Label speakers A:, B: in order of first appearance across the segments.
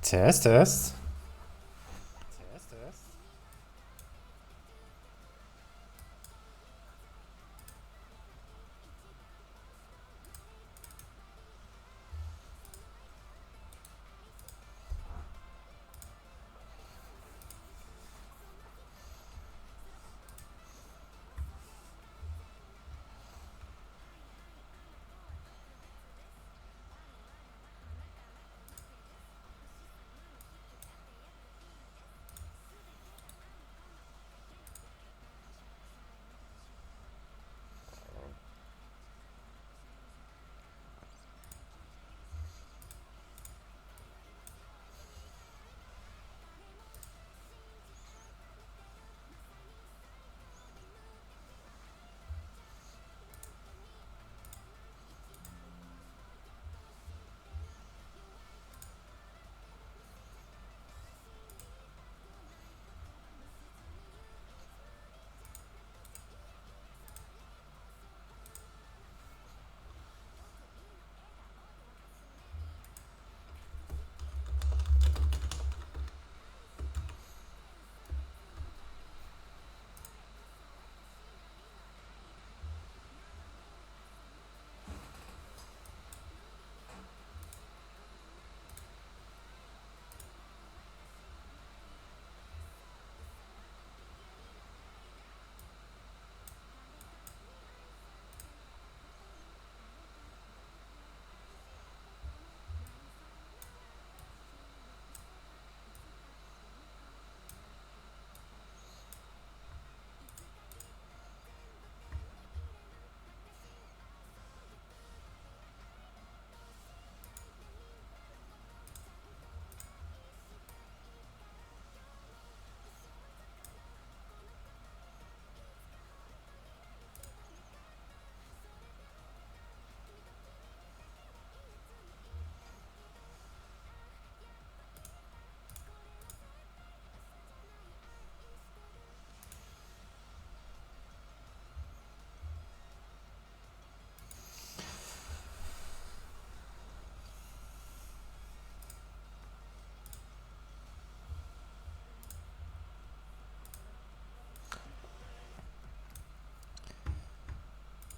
A: Test, test.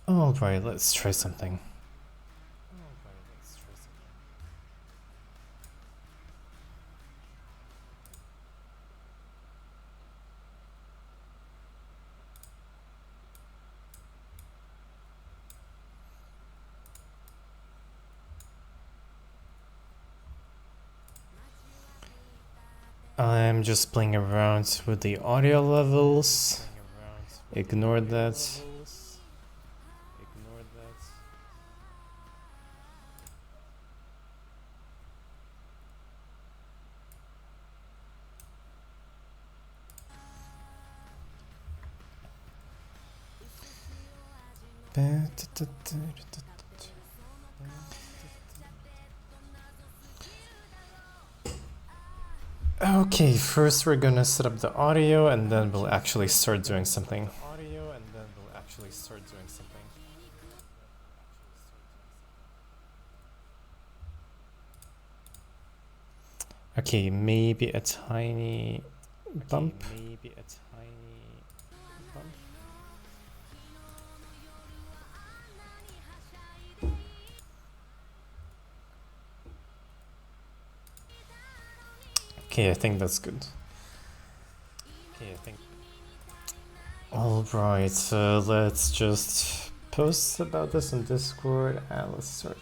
A: Alright, let's try something. I'm just playing around with the audio levels. Ignore that. Okay, first we're gonna set up the audio and then we'll actually start doing something. Okay, maybe a tiny bump. Okay, I think that's good. Alright, let's just post about this on Discord and let's start.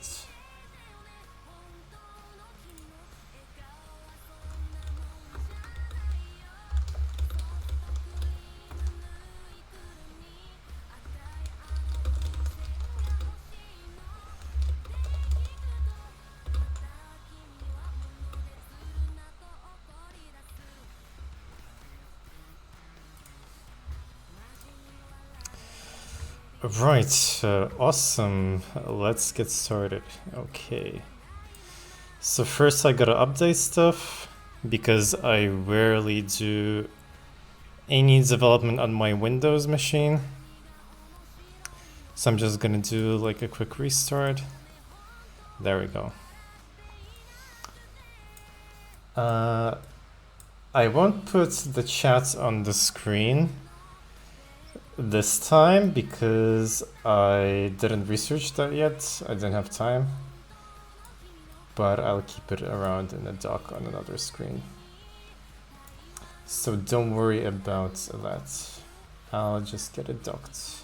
A: Right, awesome. Let's get started. Okay. So first I gotta update stuff because I rarely do any development on my Windows machine. So I'm just gonna do like a quick restart. There we go. I won't put the chat on the screen this time because I didn't research that yet. I didn't have time. But I'll keep it around in a dock on another screen. So don't worry about that. I'll just get it docked.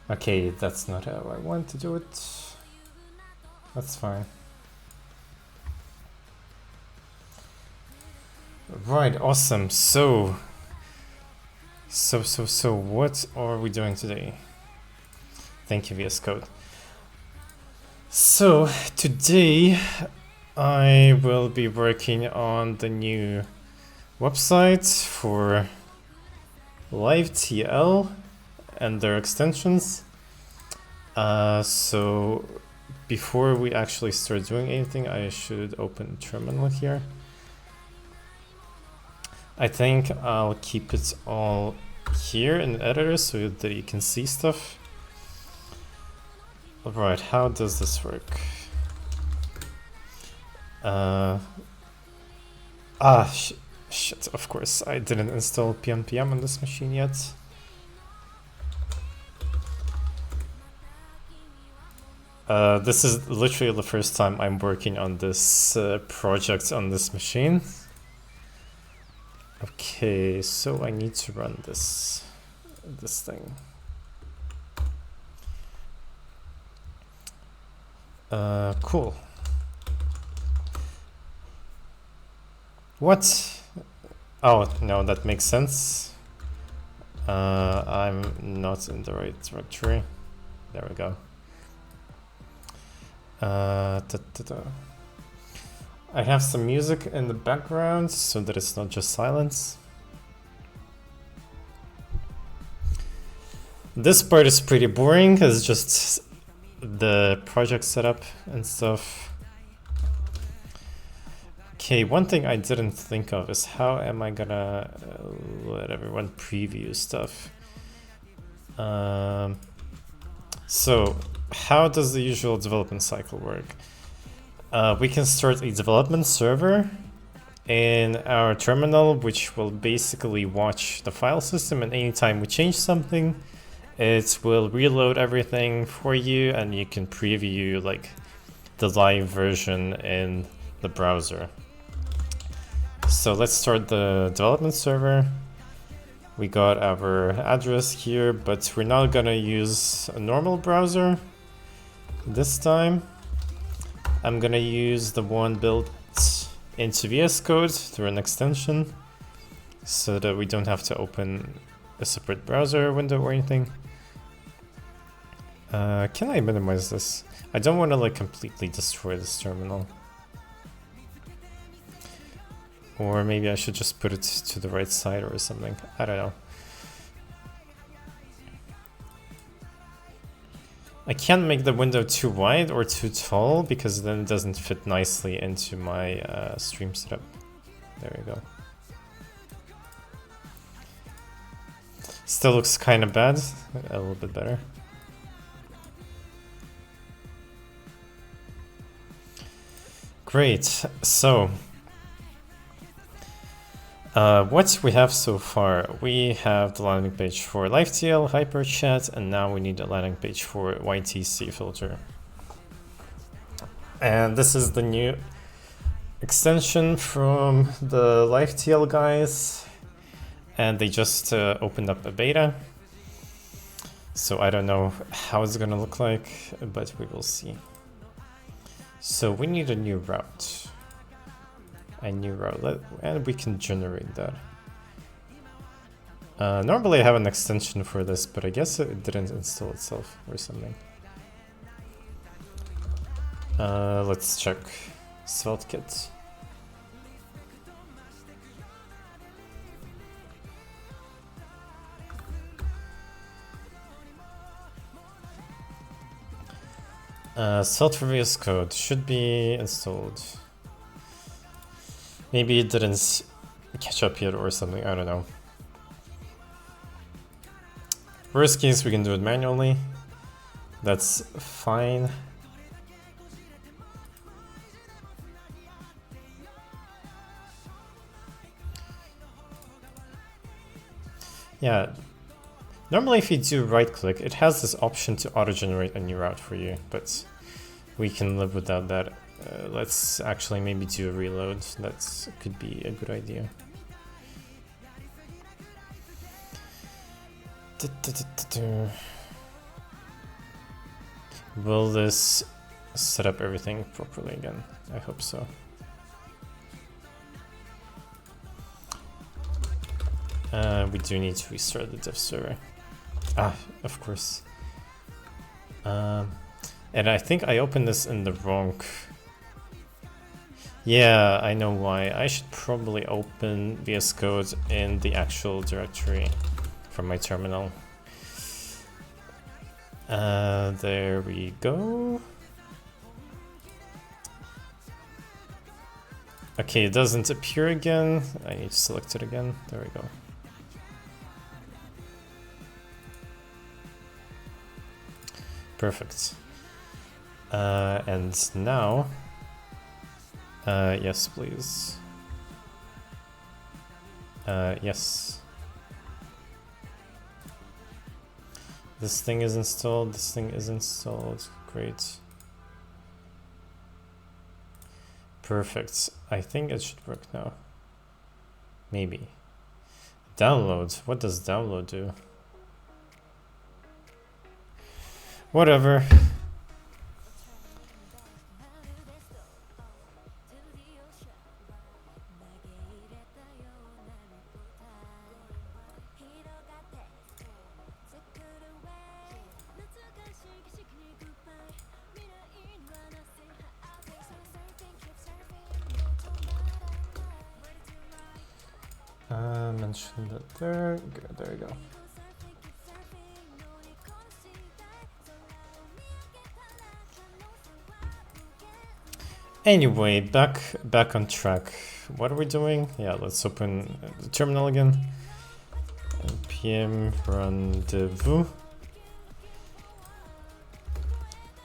A: Okay, that's not how I want to do it. That's fine. Right, awesome. So what are we doing today? Thank you, VS Code. So today I will be working on the new website for LiveTL and their extensions. So before we actually start doing anything, I should open terminal here. I think I'll keep it all here in the editor so that you can see stuff. Alright, how does this work? Shit, of course, I didn't install PNPM on this machine yet. This is literally the first time I'm working on this project on this machine. Okay, so I need to run this thing. Cool. What? Oh, no, that makes sense. I'm not in the right directory. There we go. I have some music in the background so that it's not just silence. This part is pretty boring. It's just the project setup and stuff. Okay, one thing I didn't think of is how am I gonna let everyone preview stuff. So how does the usual development cycle work? We can start a development server in our terminal, which will basically watch the file system, and anytime we change something, it will reload everything for you and you can preview like the live version in the browser. So let's start the development server. We got our address here, but we're not gonna use a normal browser this time. I'm gonna use the one built into VS Code through an extension so that we don't have to open a separate browser window or anything. Can I minimize this? I don't want to like completely destroy this terminal. Or maybe I should just put it to the right side or something. I don't know. I can't make the window too wide or too tall because then it doesn't fit nicely into my stream setup. There we go. Still looks kind of bad, a little bit better. Great, so what we have so far, we have the landing page for LiveTL, HyperChat, and now we need a landing page for YTC filter. And this is the new extension from the LiveTL guys, and they just opened up a beta. So I don't know how it's gonna look like, but we will see. So we need a new route. And we can generate that. Normally I have an extension for this, but I guess it didn't install itself or something. Let's check SvelteKit. Svelte for VS Code should be installed. Maybe it didn't catch up yet or something, I don't know. Worst case, we can do it manually. That's fine. Yeah, normally if you do right click, it has this option to auto-generate a new route for you, but we can live without that. Let's actually maybe do a reload. That could be a good idea. Will this set up everything properly again? I hope so. We do need to restart the dev server. Ah, of course. And I think I opened this in the wrong... Yeah, I know why. I should probably open VS Code in the actual directory from my terminal. There we go. Okay, it doesn't appear again. I need to select it again. There we go. Perfect. And now, yes, please. Yes. This thing is installed, this thing is installed. Great. Perfect. I think it should work now. Maybe. Download. What does download do? Whatever. Mention that there. Good, there we go. Anyway, back on track. What are we doing? Yeah, let's open the terminal again. npm rendezvous.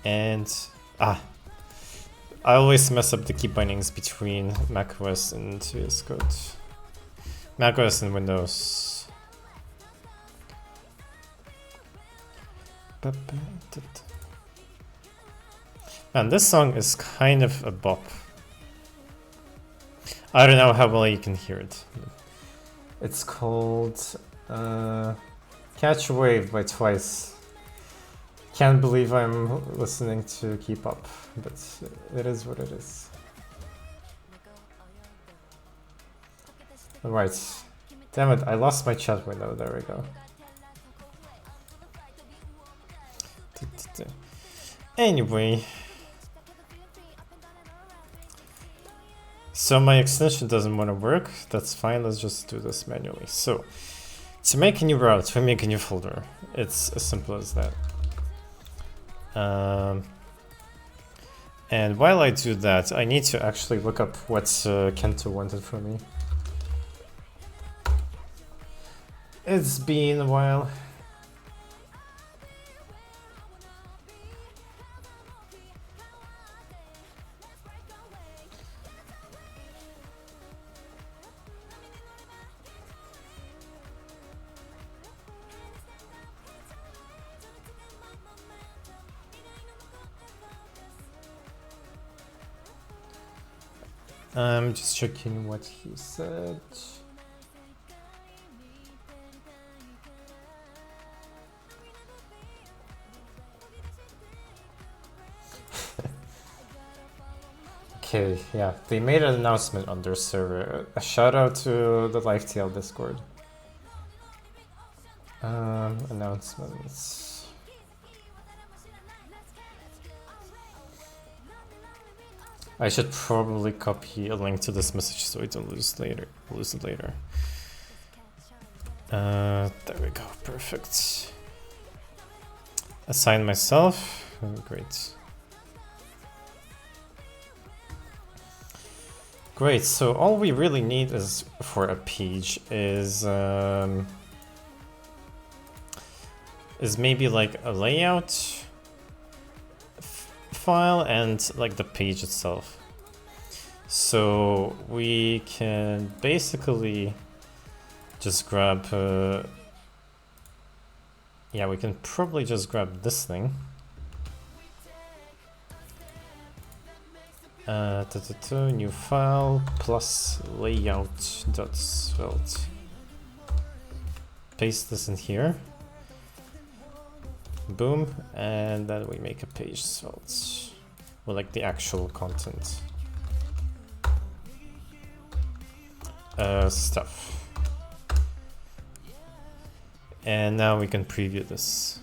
A: And I always mess up the key bindings between macOS and VS Code. macOS and Windows. And this song is kind of a bop. I don't know how well you can hear it. It's called Catch a Wave by Twice. Can't believe I'm listening to Keep Up, but it is what it is. Alright. Damn it, I lost my chat window. There we go. Anyway. So my extension doesn't want to work. That's fine, let's just do this manually. So, to make a new route, we make a new folder. It's as simple as that. And while I do that, I need to actually look up what Kento wanted from me. It's been a while. I'm just checking what he said. Okay, yeah, they made an announcement on their server. A shout out to the LiveTL Discord. Announcements. I should probably copy a link to this message so I don't lose it later. There we go, perfect. Assign myself. Oh, great. Great, so all we really need is for a page is maybe like a layout file and like the page itself. So we can basically just grab Yeah, we can probably just grab this thing. New file plus layout.svelte. Paste this in here. Boom, and then we make a page svelte with like the actual content. Stuff. And now we can preview this.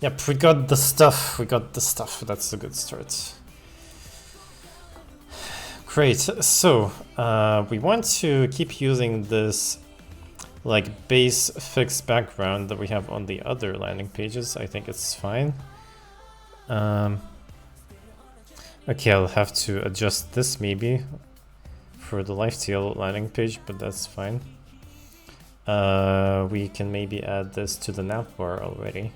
A: Yep, we got the stuff. That's a good start. Great. So we want to keep using this like base fixed background that we have on the other landing pages. I think it's fine. Okay, I'll have to adjust this maybe for the LiveTL landing page, but that's fine. We can maybe add this to the navbar already.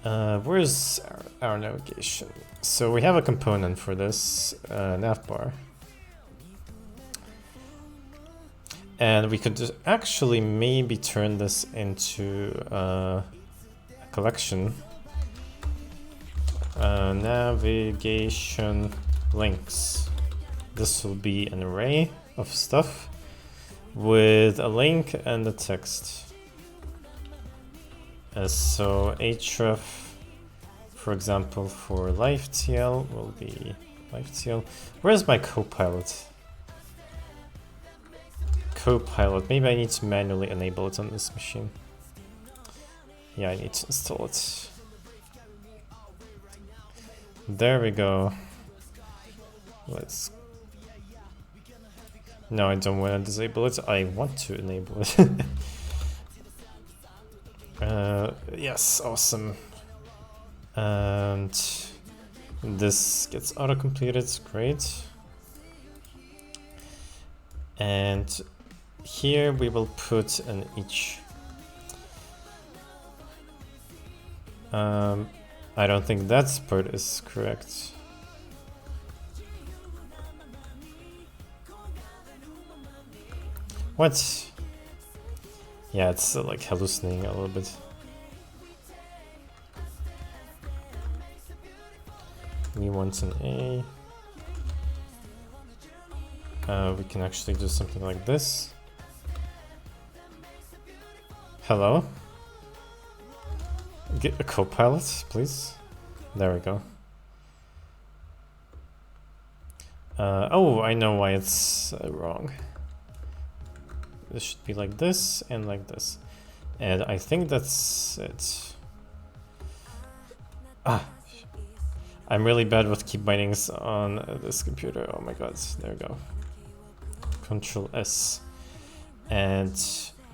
A: Where's our navigation? So we have a component for this navbar. And we could just actually maybe turn this into a collection. Navigation links. This will be an array of stuff with a link and a text. So href, for example, for LiveTL will be LiveTL. Where's my Copilot? Copilot. Maybe I need to manually enable it on this machine. Yeah, I need to install it. There we go. Let's. No, I don't want to disable it. I want to enable it. Yes, awesome. And this gets auto-completed, great. And here we will put an each. I don't think that part is correct. What? Yeah, it's like hallucinating a little bit. We want an A. We can actually do something like this. Hello? Get a Copilot, please. There we go. Oh, I know why it's wrong. This should be like this and like this. And I think that's it. Ah! I'm really bad with key bindings on this computer. Oh my god, there we go. Control S. And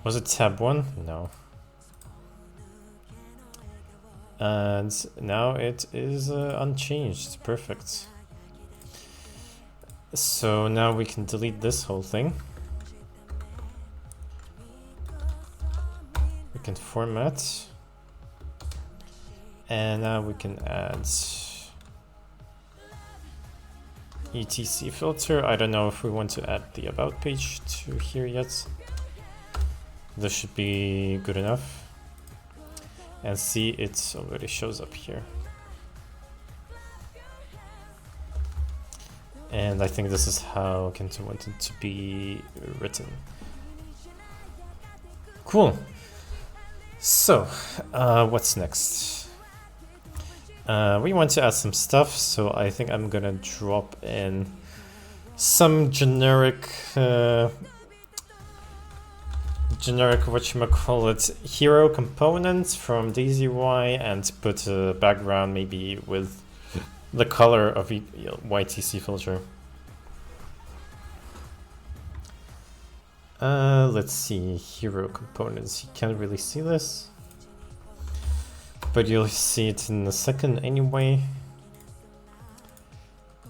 A: was it tab 1? No. And now it is unchanged. Perfect. So now we can delete this whole thing. We can format. And now we can add etc filter. I don't know if we want to add the about page to here yet. This should be good enough. And see, it already shows up here. And I think this is how Kento wanted to be written. Cool. So, what's next? We want to add some stuff, so I think I'm gonna drop in some generic whatchamacallit hero components from DaisyUI and put a background maybe with the color of YTC filter. Let's see, hero components. You can't really see this, but you'll see it in a second anyway.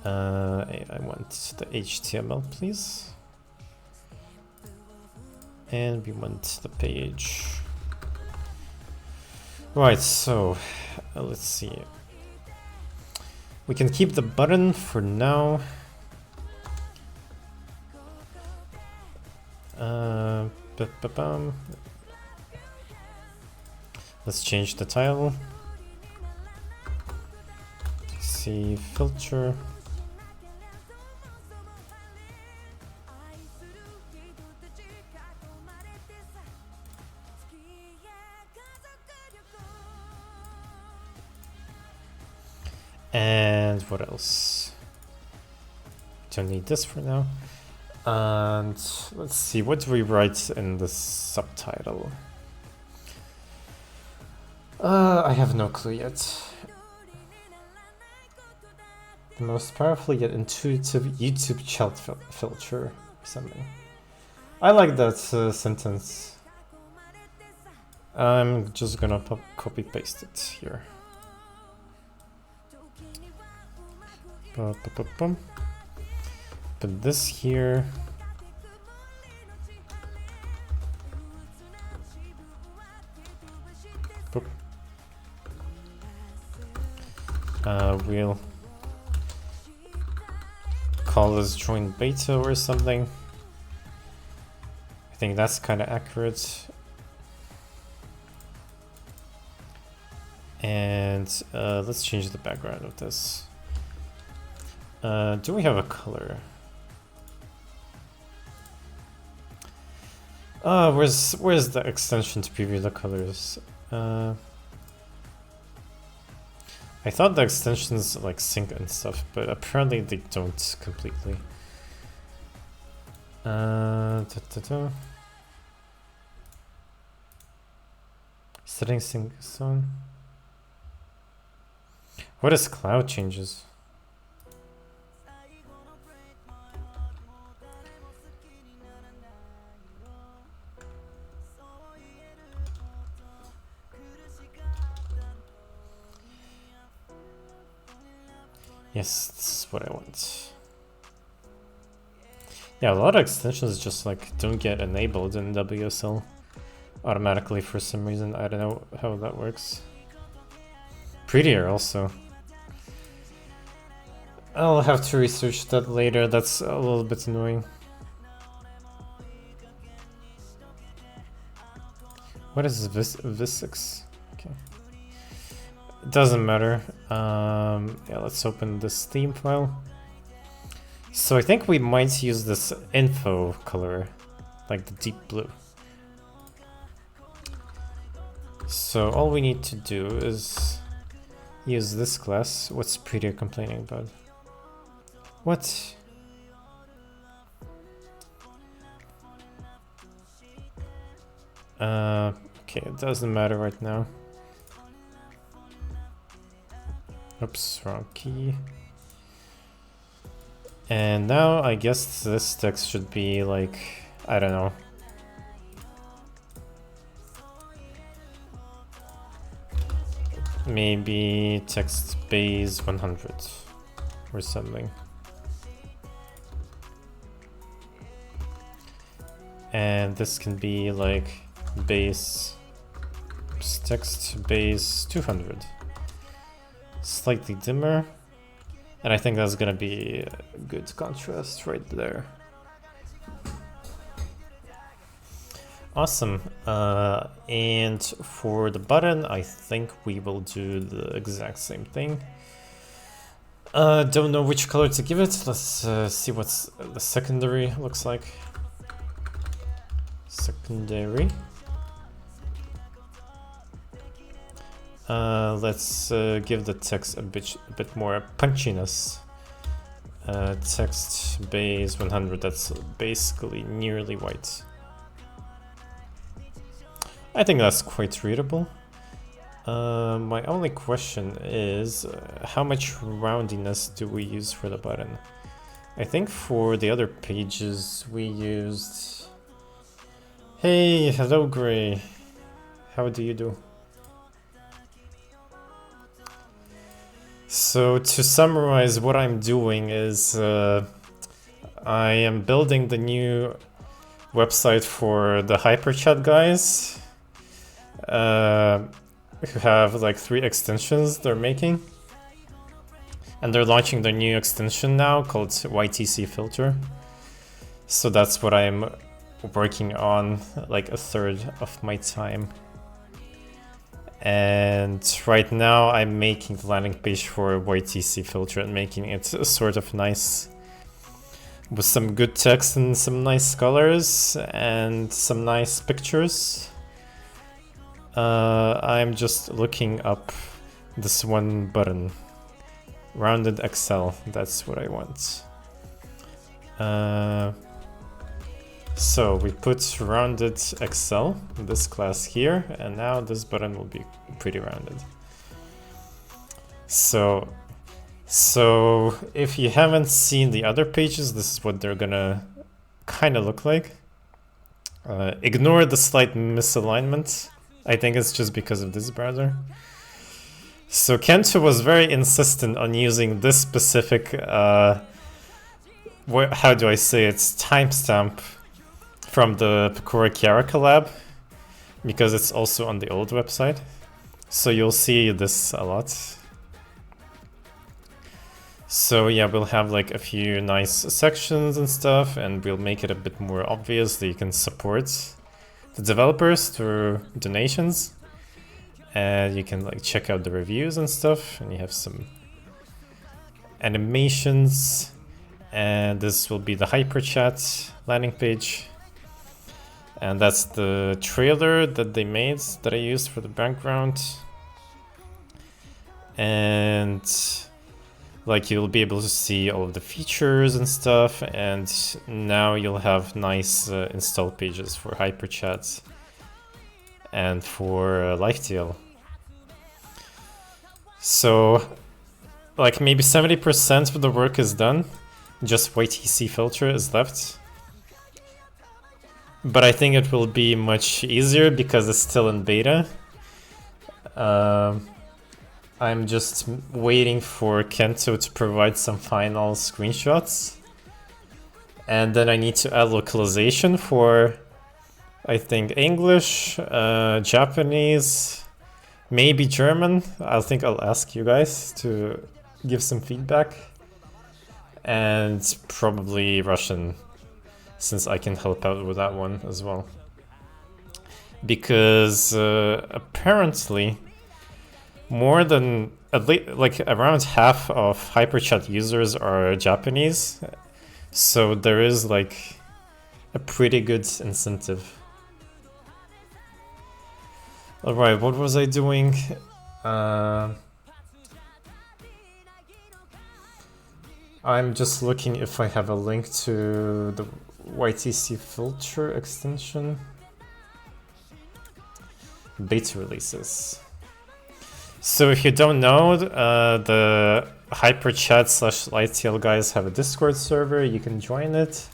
A: I want the HTML, please. And we want the page. Right, so let's see. We can keep the button for now. Let's change the title. See, filter. And what else? Don't need this for now. And let's see, what do we write in the subtitle? I have no clue yet. The most powerful yet intuitive YouTube chat filter or something. I like that sentence. I'm just gonna copy paste it here. Put this here. We'll call this joint beta or something. I think that's kind of accurate. And let's change the background of this. Do we have a color? Where's the extension to preview the colors? I thought the extensions like sync and stuff, but apparently they don't completely. Setting sync zone. What is cloud changes? Yes, this is what I want. Yeah, a lot of extensions just like don't get enabled in WSL automatically for some reason. I don't know how that works. Prettier also. I'll have to research that later. That's a little bit annoying. What is this? Visix? Okay. It doesn't matter. Yeah, let's open this theme file. So I think we might use this info color, like the deep blue. So all we need to do is use this class. What's Prettier complaining about? What? Okay, it doesn't matter right now. Oops, wrong key. And now I guess this text should be like, I don't know. Maybe text base 100 or something. And this can be like base text base 200. Slightly dimmer. And I think that's gonna be a good contrast right there. Awesome. And for the button, I think we will do the exact same thing. Don't know which color to give it. Let's see what the secondary looks like. Secondary. Let's give the text a bit more punchiness. Text base 100, that's basically nearly white. I think that's quite readable. My only question is how much roundiness do we use for the button? I think for the other pages we used... Hey, hello Gray. How do you do? So to summarize, what I'm doing is I am building the new website for the HyperChat guys. who have like 3 extensions they're making. And they're launching their new extension now called YTC Filter. So that's what I'm working on, like a third of my time. And right now I'm making the landing page for YTC Filter and making it sort of nice with some good text and some nice colors and some nice pictures. I'm just looking up this one button, Rounded Excel. That's what I want. So we put Rounded Excel, this class here, and now this button will be pretty rounded. So if you haven't seen the other pages, this is what they're gonna kind of look like. Ignore the slight misalignment. I think it's just because of this browser. So Kento was very insistent on using this specific, how do I say it, timestamp from the Pecora Chiara collab, because it's also on the old website. So you'll see this a lot. So yeah, we'll have like a few nice sections and stuff, and we'll make it a bit more obvious that you can support the developers through donations. And you can like check out the reviews and stuff, and you have some animations. And this will be the HyperChat landing page. And that's the trailer that they made that I used for the background. And like you'll be able to see all of the features and stuff. And now you'll have nice install pages for HyperChat and for Lifetail. So like maybe 70% of the work is done. Just YTC Filter is left. But I think it will be much easier because it's still in beta. I'm just waiting for Kento to provide some final screenshots. And then I need to add localization for, I think, English, Japanese, maybe German. I think I'll ask you guys to give some feedback. And probably Russian, since I can help out with that one as well. Because apparently more than at least like around half of HyperChat users are Japanese, so there is like a pretty good incentive. All right, what was I doing? I'm just looking if I have a link to the YTC Filter extension. Beta releases. So if you don't know, the HyperChat/Lifetail guys have a Discord server. You can join it.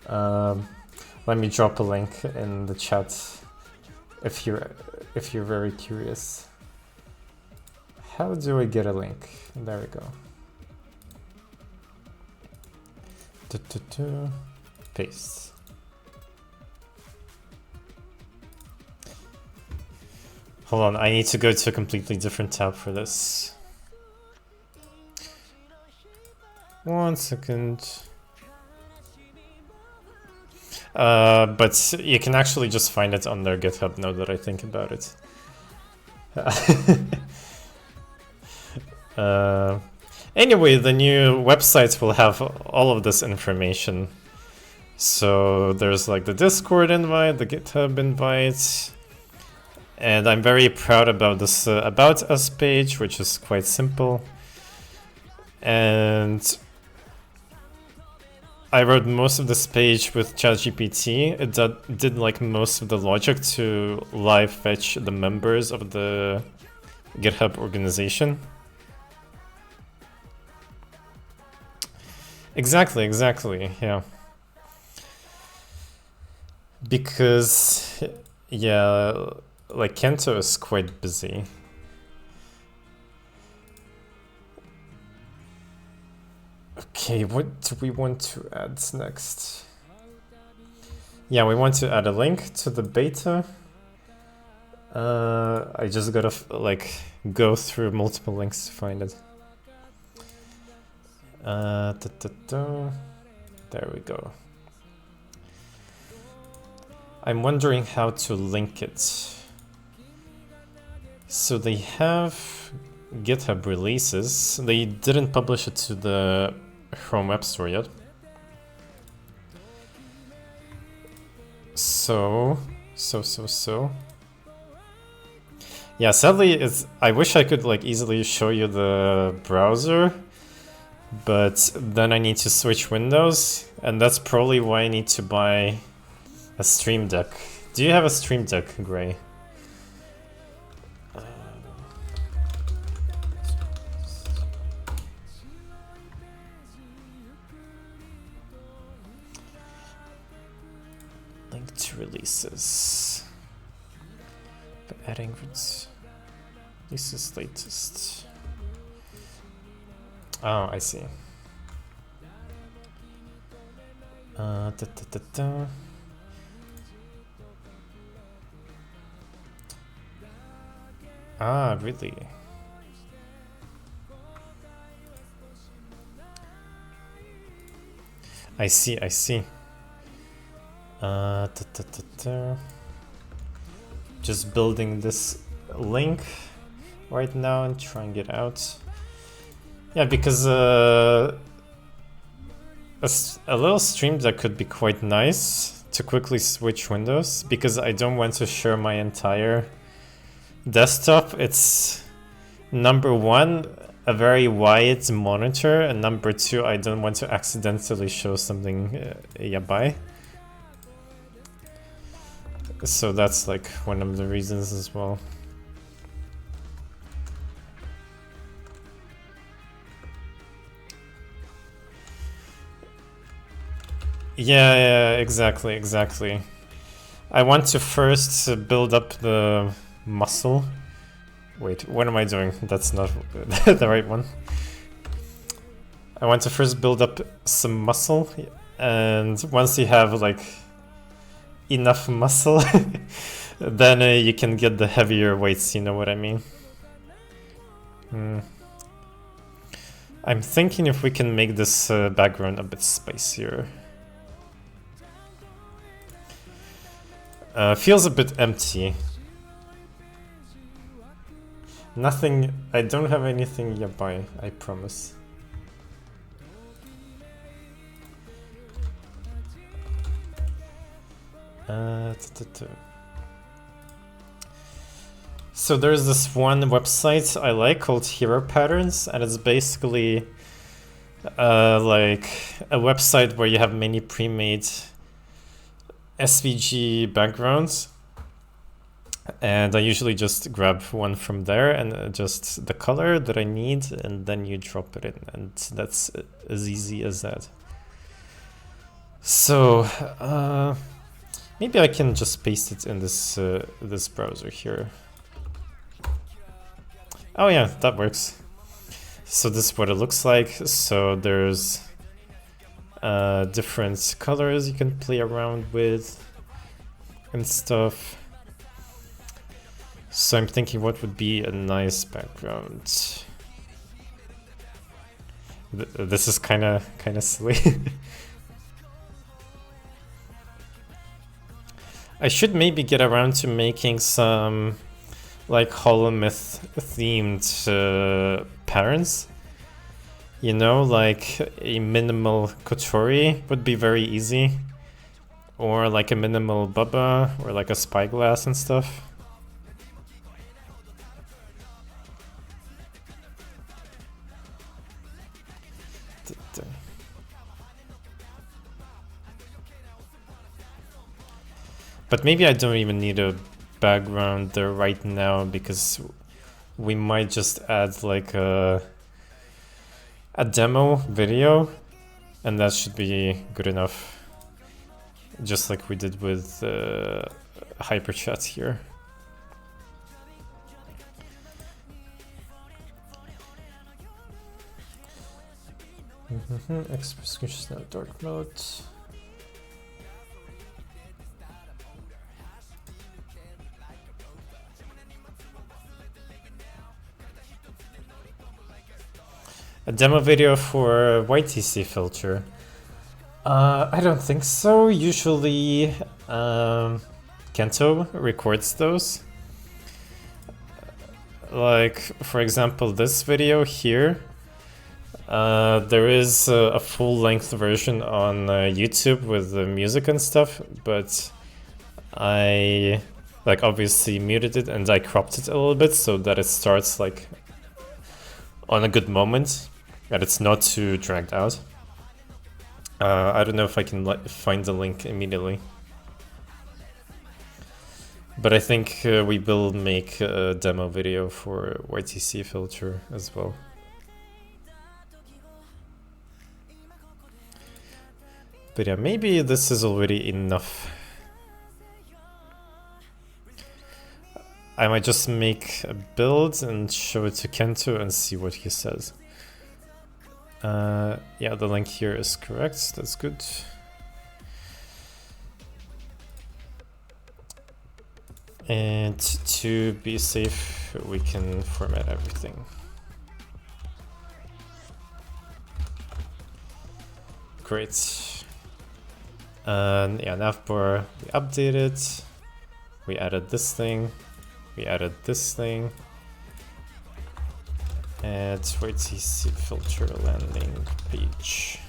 A: Let me drop a link in the chat if you're very curious. How do I get a link? There we go. Paste. Hold on, I need to go to a completely different tab for this. 1 second. But you can actually just find it on their GitHub now that I think about it. Anyway, the new websites will have all of this information. So there's like the Discord invite, the GitHub invite, and I'm very proud about this About Us page, which is quite simple. And I wrote most of this page with ChatGPT. It did like most of the logic to live fetch the members of the GitHub organization. Exactly, yeah. Because, yeah, like Kento is quite busy. Okay, what do we want to add next? Yeah, we want to add a link to the beta. I just gotta like go through multiple links to find it. There we go. I'm wondering how to link it. So they have GitHub releases. They didn't publish it to the Chrome Web Store yet. So. Yeah, sadly, I wish I could like easily show you the browser, but then I need to switch windows, and that's probably why I need to buy a Stream Deck. Do you have a Stream Deck, Gray? Linked releases. Adding this is latest. Oh, I see. Ah, really? I see, I see. Just building this link right now and trying it out. Yeah, because a little stream deck could be quite nice to quickly switch windows, because I don't want to share my entire desktop. It's number one, a very wide monitor, and number two, I don't want to accidentally show something yabai. So that's like one of the reasons as well. Yeah, exactly. I want to first build up the muscle. Wait, what am I doing? That's not the right one. I want to first build up some muscle, and once you have like enough muscle, then you can get the heavier weights, you know what I mean? I'm thinking if we can make this background a bit spicier. Feels a bit empty. Nothing, I don't have anything yabai, I promise. So there's this one website I like called Hero Patterns, and it's basically like a website where you have many pre-made SVG backgrounds, and I usually just grab one from there and adjust the color that I need, and then you drop it in, and that's as easy as that. So maybe I can just paste it in this this browser here. Oh yeah, that works. So this is what it looks like. So there's different colors you can play around with and stuff. So I'm thinking what would be a nice background. This is kind of silly. I should maybe get around to making some like Hollow Myth themed patterns. You know, like a minimal Kotori would be very easy. Or like a minimal Bubba, or like a Spyglass and stuff. But maybe I don't even need a background there right now, because we might just add like a demo video, and that should be good enough, just like we did with HyperChat here. Execution dark mode. demo video for YTC filter. I don't think so. Usually Kento records those. Like, for example, this video here. There is a full-length version on YouTube with the music and stuff, but I like obviously muted it and I cropped it a little bit so that it starts like on a good moment and it's not too dragged out. I don't know if I can find the link immediately, but I think we will make a demo video for YTC filter as well. But yeah, maybe this is already enough. I might just make a build and show it to Kento and see what he says. Yeah, the link here is correct. That's good. And to be safe, we can format everything. Great. And yeah, navbar, we updated. We added this thing. We added this thing. Add YTC filter landing page.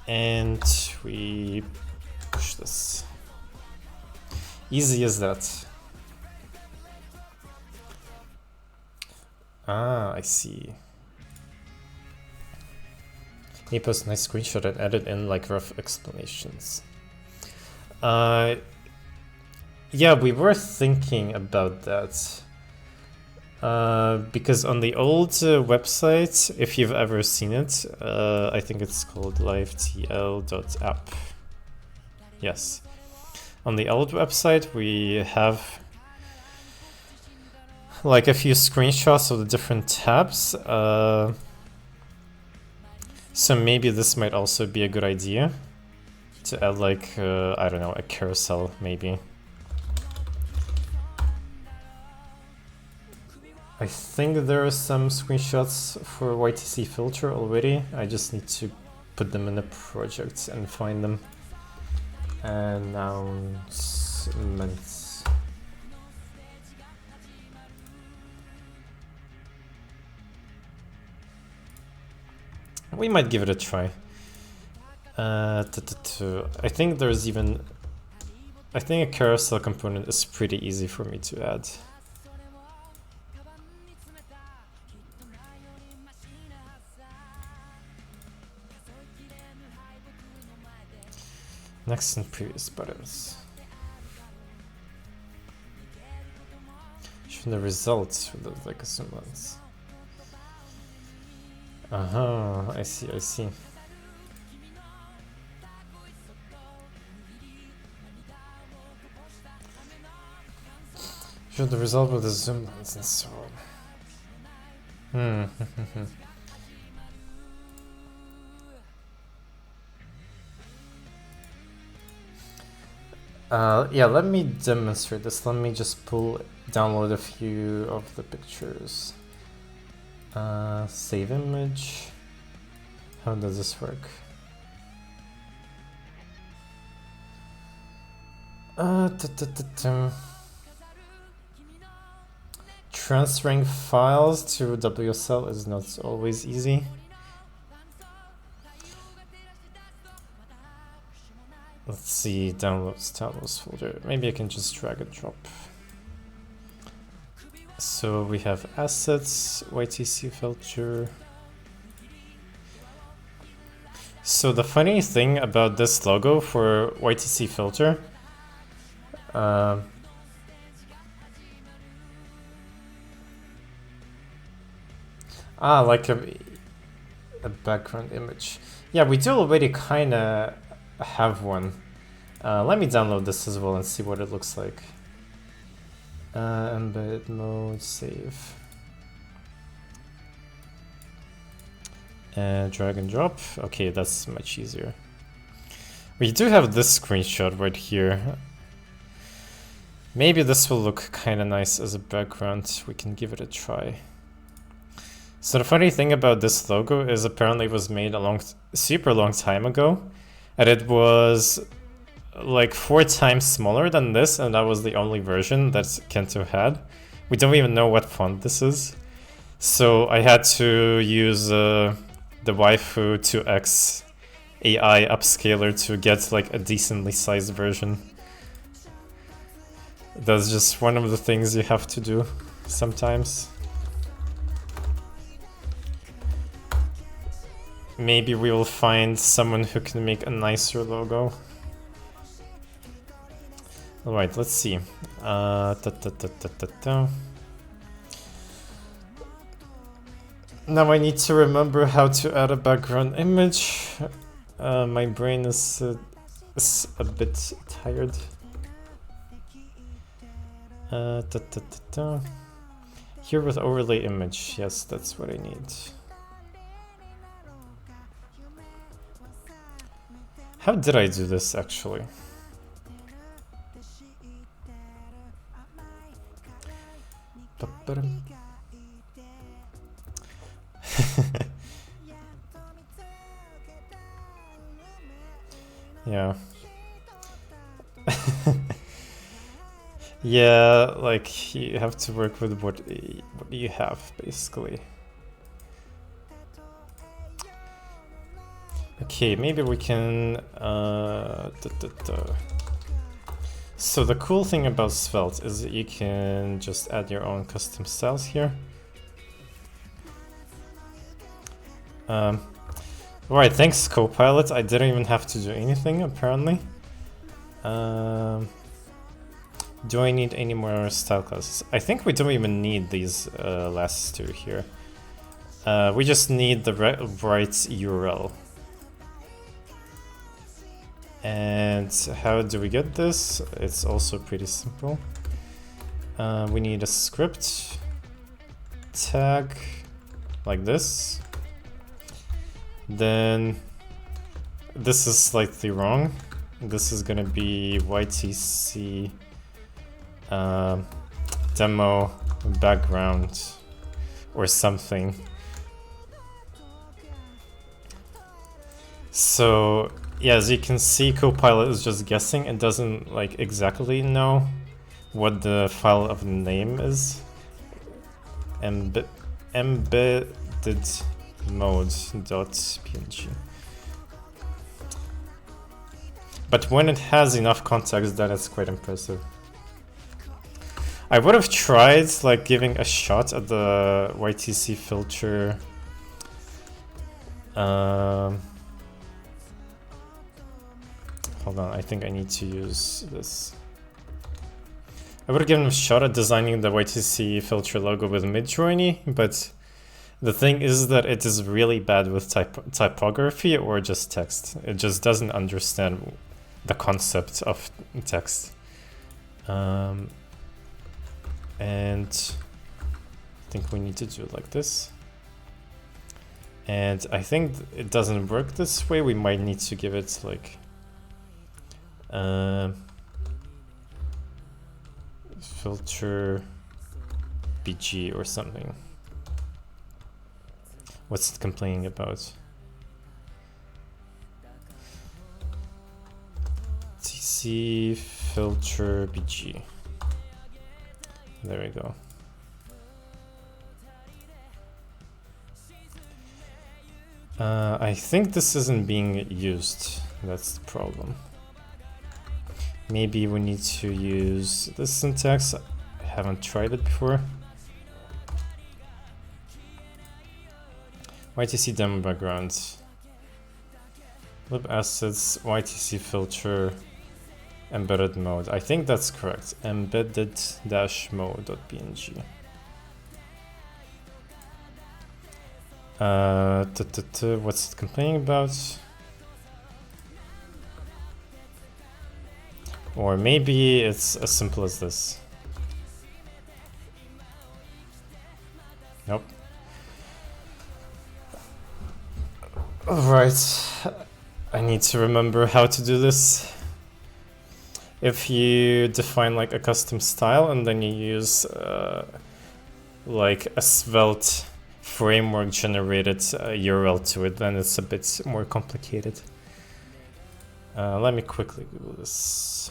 A: And we push this. Easy as that. Ah, I see. He post a nice screenshot and added in like rough explanations. Yeah, we were thinking about that. Because on the old website, if you've ever seen it, I think it's called livetl.app. Yes. On the old website, we have like a few screenshots of the different tabs. So maybe this might also be a good idea to add like, I don't know, a carousel maybe. I think there are some screenshots for YTC filter already. I just need to put them in the project and find them. Announcements. We might give it a try. I think there's even... I think a carousel component is pretty easy for me to add. Next and previous buttons. Show the results with the like semblance. I see, I see. Show the result with the zoom lens and so on. Yeah, let me demonstrate this. Let me just download a few of the pictures. Save image. How does this work? Transferring files to WSL is not always easy. Let's see, downloads folder. Maybe I can just drag and drop. So we have assets, YTC filter. So the funny thing about this logo for YTC filter, like a background image. Yeah, we do already kind of have one. Let me download this as well and see what it looks like. Embed mode, save. Drag and drop. Okay, that's much easier. We do have this screenshot right here. Maybe this will look kind of nice as a background. We can give it a try. So the funny thing about this logo is apparently it was made a super long time ago, and it was like 4 times smaller than this, and that was the only version that Kento had. We don't even know what font this is. So I had to use the Waifu 2X AI upscaler to get like a decently sized version. That's just one of the things you have to do sometimes. Maybe we will find someone who can make a nicer logo. Alright, let's see. Now I need to remember how to add a background image. My brain is a bit tired. Here with overlay image, yes, that's what I need. How did I do this actually? Yeah. Yeah, like you have to work with what you have basically. Okay, maybe we can So the cool thing about Svelte is that you can just add your own custom styles here. Right, thanks Copilot. I didn't even have to do anything apparently. Do I need any more style classes? I think we don't even need these last two here. We just need the right URL. And how do we get this? It's also pretty simple. We need a script tag like this. Then this is slightly wrong. This is gonna be YTC demo background or something. So yeah, as you can see, Copilot is just guessing. It doesn't like exactly know what the file of the name is. Embedded mode.png. But when it has enough context, then it's quite impressive. I would have tried like giving a shot at the YTC filter. Hold on, I think I need to use this. I would have given a shot at designing the YTC filter logo with Midjourney, but the thing is that it is really bad with typography or just text. It just doesn't understand the concept of text. And I think we need to do it like this. And I think it doesn't work this way. We might need to give it like filter BG or something. What's it complaining about? TC filter BG. There we go. I think this isn't being used. That's the problem. Maybe we need to use this syntax. I haven't tried it before. YTC demo background. Lib assets, YTC filter, embedded mode. I think that's correct. Embedded-mode.png. What's it complaining about? Or maybe it's as simple as this. Nope. Alright, I need to remember how to do this. If you define like a custom style and then you use like a Svelte framework generated URL to it, then it's a bit more complicated. Let me quickly Google this.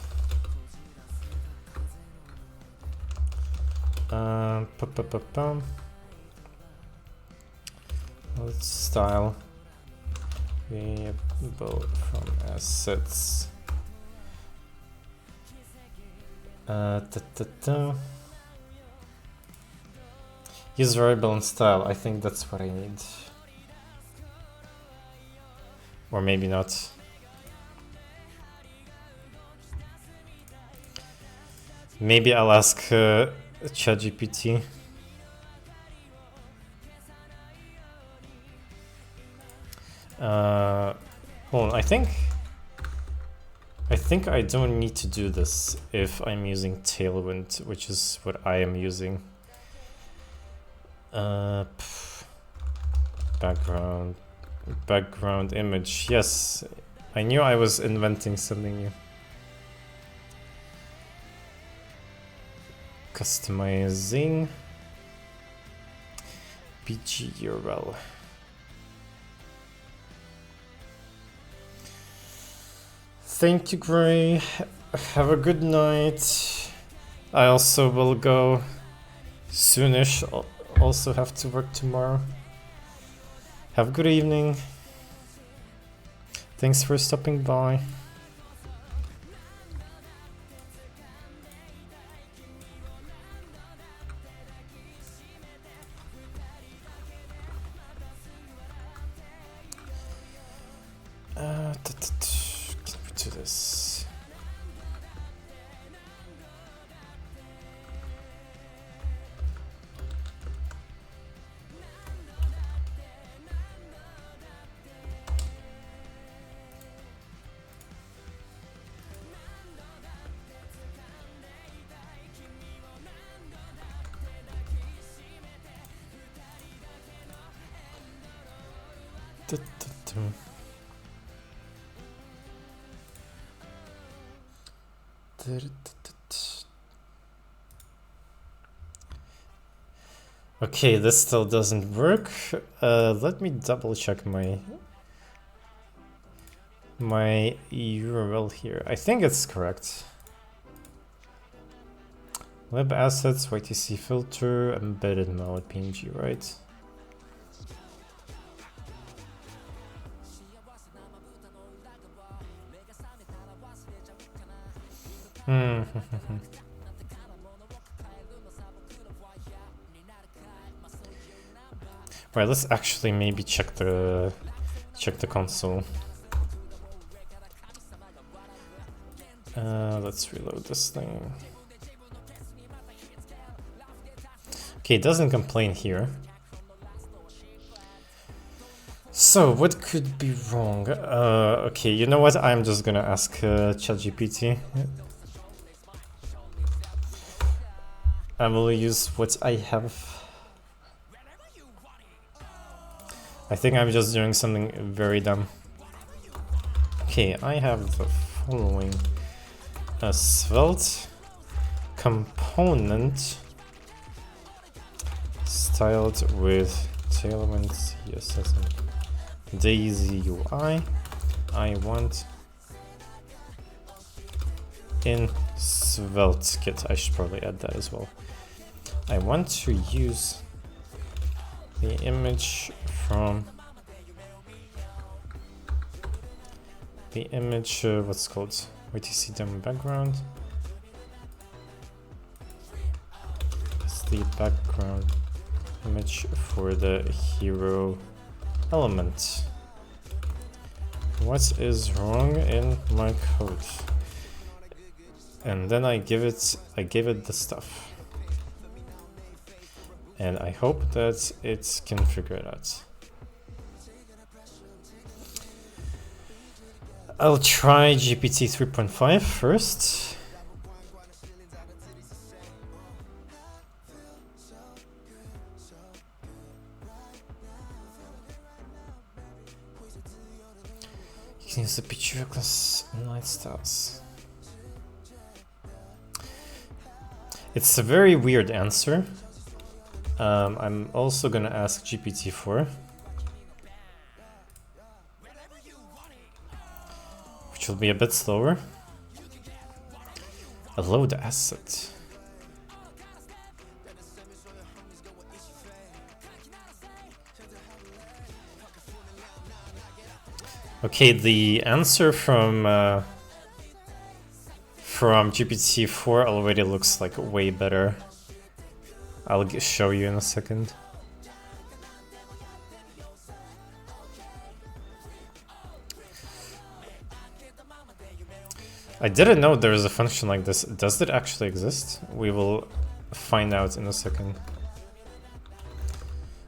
A: Let's style variable from assets. Use variable and style. I think that's what I need. Or maybe not. Maybe I'll ask ChatGPT. Hold on, I think I don't need to do this if I'm using Tailwind, which is what I am using. Background image. Yes, I knew I was inventing something new. Customizing PG URL. Thank you, Gray. Have a good night. I also will go soonish. I'll also have to work tomorrow. Have a good evening. Thanks for stopping by. Get rid of this. Okay, this still doesn't work. Let me double check my URL here. I think it's correct. Web assets, YTC filter, embedded mode, PNG, right? Right, let's actually maybe check the console. Let's reload this thing. Okay, it doesn't complain here. So what could be wrong? Okay, you know what? I'm just gonna ask ChatGPT. I will use what I have. I think I'm just doing something very dumb. Okay, I have the following. A svelte component styled with Tailwind CSS and Daisy UI. I want in SvelteKit. I should probably add that as well. I want to use the image from the image, what's it called? YTC demo background. It's the background image for the hero element. What is wrong in my code? And then I give it the stuff. And I hope that it can figure it out. I'll try GPT 3.5 first. You can use the picture class Night Stars. It's a very weird answer. I'm also gonna ask GPT-4, which will be a bit slower. A load asset. Okay, the answer from GPT-4 already looks like way better. I'll show you in a second. I didn't know there is a function like this. Does it actually exist? We will find out in a second.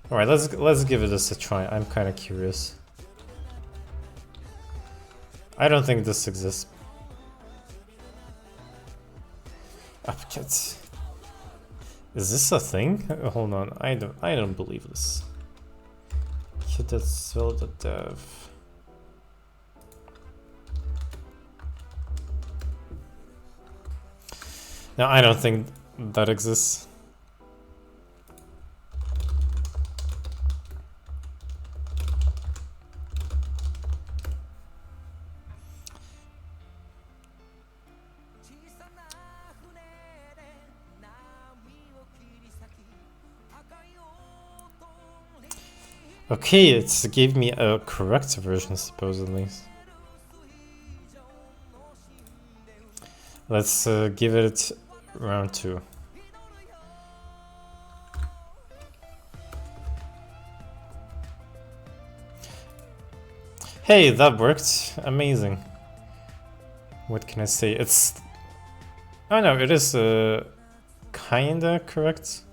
A: All right, let's give it a try. I'm kind of curious. I don't think this exists. Upkit. Is this a thing? Hold on, I don't believe this. Kit.swell.dev. No, I don't think that exists. Okay, it gave me a correct version, supposedly. Let's give it round 2. Hey, that worked. Amazing. What can I say? It's... Oh no, it is kinda correct.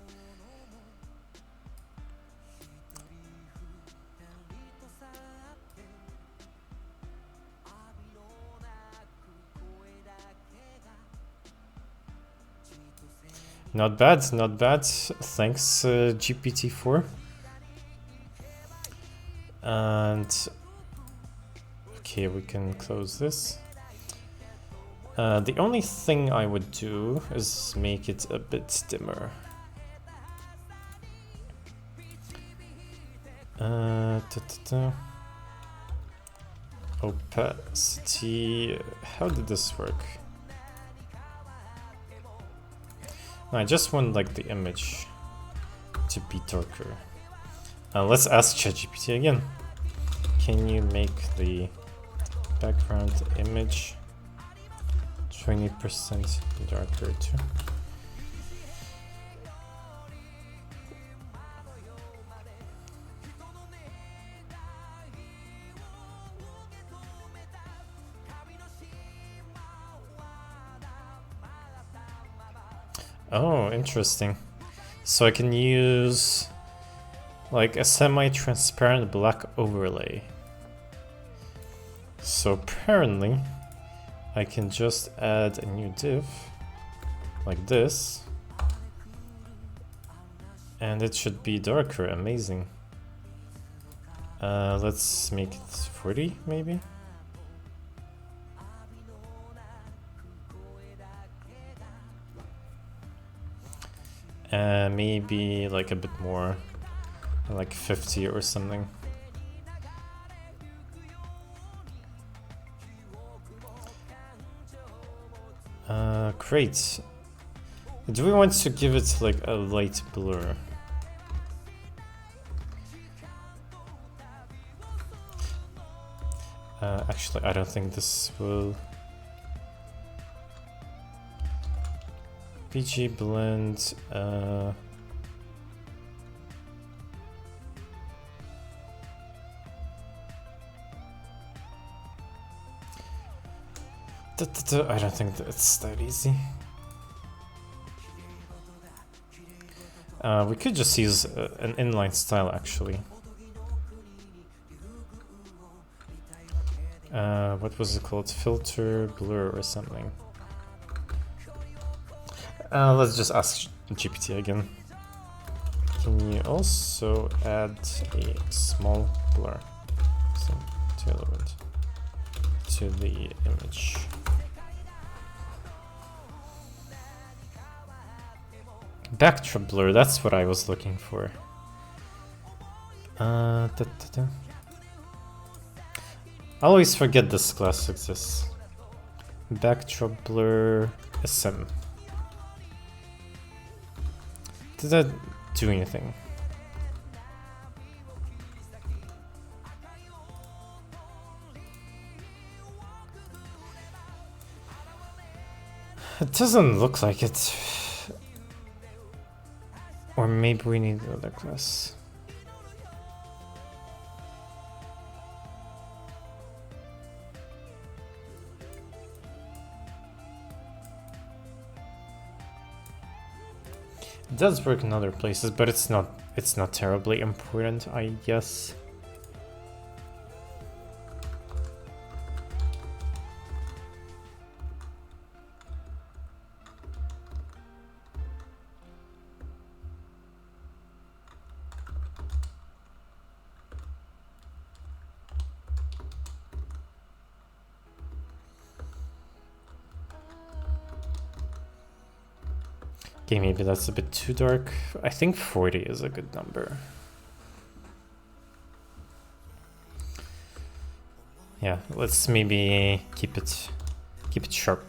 A: Not bad, not bad. Thanks, GPT-4. And okay, we can close this. The only thing I would do is make it a bit dimmer. Opacity. How did this work? I just want like the image to be darker. Let's ask ChatGPT again. Can you make the background image 20% darker too? Oh, interesting. So I can use like a semi-transparent black overlay. So apparently I can just add a new div like this and it should be darker. Amazing. Let's make it 40 maybe. Maybe like a bit more, like 50 or something. Great. Do we want to give it like a light blur? Actually, I don't think this will. PG blend. I don't think that's that easy. We could just use an inline style actually. What was it called? Filter, blur or something. Let's just ask GPT again. Can you also add a small blur to the image? Backdrop blur, that's what I was looking for. I always forget this class exists. Backdrop blur SM. Did that do anything? It doesn't look like it. Or maybe we need the other class. It does work in other places, but it's not terribly important, I guess. Okay, maybe that's a bit too dark. I think 40 is a good number. Yeah, let's maybe keep it sharp.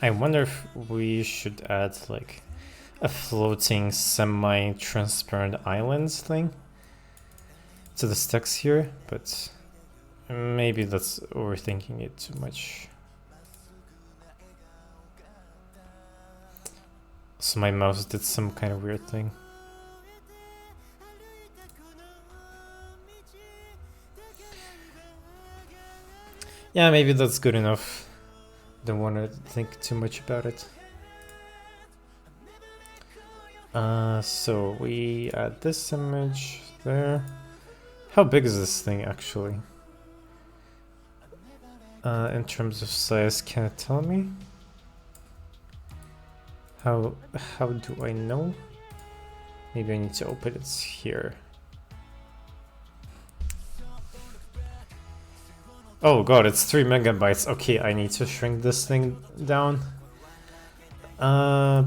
A: I wonder if we should add like a floating semi-transparent islands thing to the stacks here, but maybe that's overthinking it too much. So my mouse did some kind of weird thing. Yeah, maybe that's good enough. Don't want to think too much about it. So we add this image there. How big is this thing actually? In terms of size, can it tell me? How do I know? Maybe I need to open it here. Oh god, it's 3 megabytes. Okay, I need to shrink this thing down. How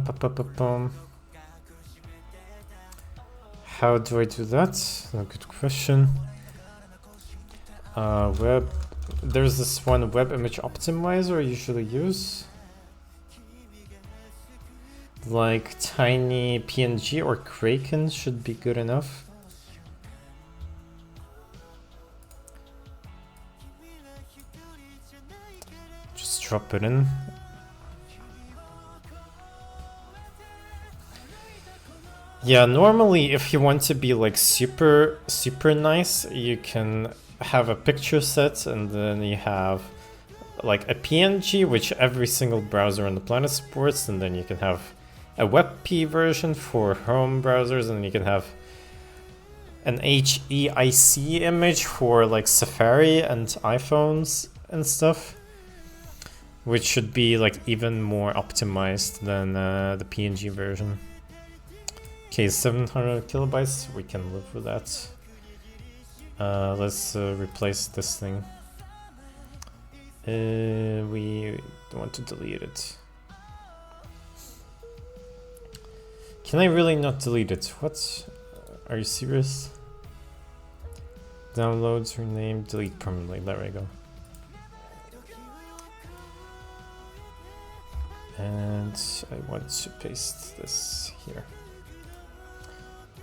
A: do I do that? A good question. Web. There's this one web image optimizer I usually use. Like tiny PNG or Kraken should be good enough. Just drop it in. Yeah, normally if you want to be like super nice, you can have a picture set and then you have like a PNG, which every single browser on the planet supports, and then you can have a WebP version for home browsers, and you can have an HEIC image for like Safari and iPhones and stuff, which should be like even more optimized than the PNG version. Okay, 700 kilobytes, we can live with that. Let's replace this thing. We want to delete it. Can I really not delete it? What? Are you serious? Downloads, rename, delete permanently. There we go. And I want to paste this here.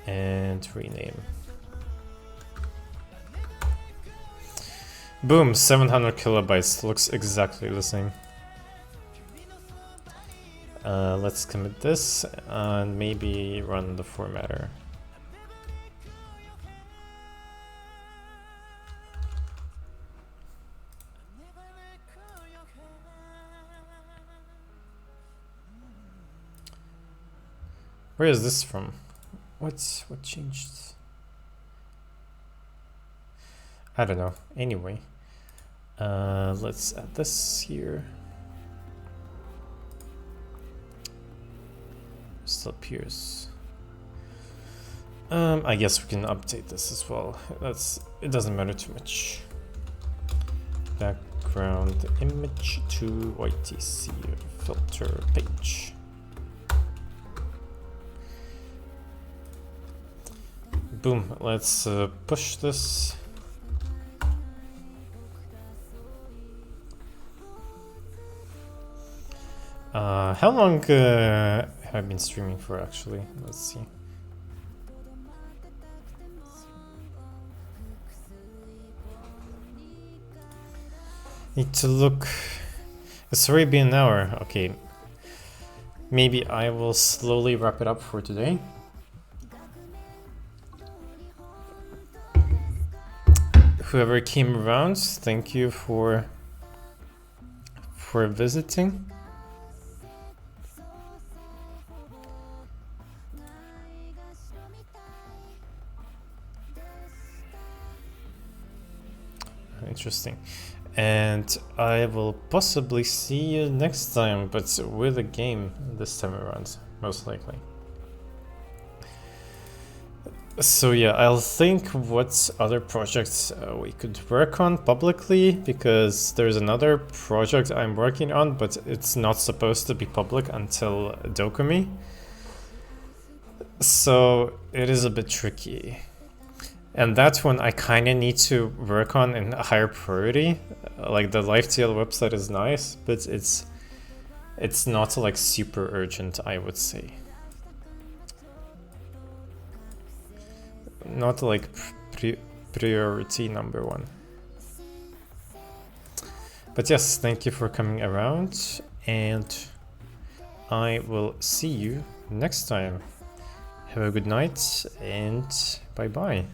A: And rename. Boom, 700 kilobytes, looks exactly the same. Let's commit this and maybe run the formatter. Where is this from? What changed? I don't know. Anyway, let's add this here. Still appears. I guess we can update this as well. It doesn't matter too much. Background image to YTC filter page. Boom, let's push this. How long have I been streaming for actually? Let's see. Need to look. It's already been an hour. Okay. Maybe I will slowly wrap it up for today. Whoever came around, thank you for visiting. Interesting. And I will possibly see you next time, but with a game this time around, most likely. So yeah, I'll think what other projects we could work on publicly, because there's another project I'm working on, but it's not supposed to be public until Dokumi. So it is a bit tricky. And that one I kind of need to work on in a higher priority. Like the LiveTL website is nice, but it's not like super urgent, I would say. Not like priority number one. But yes, thank you for coming around, and I will see you next time. Have a good night and bye bye.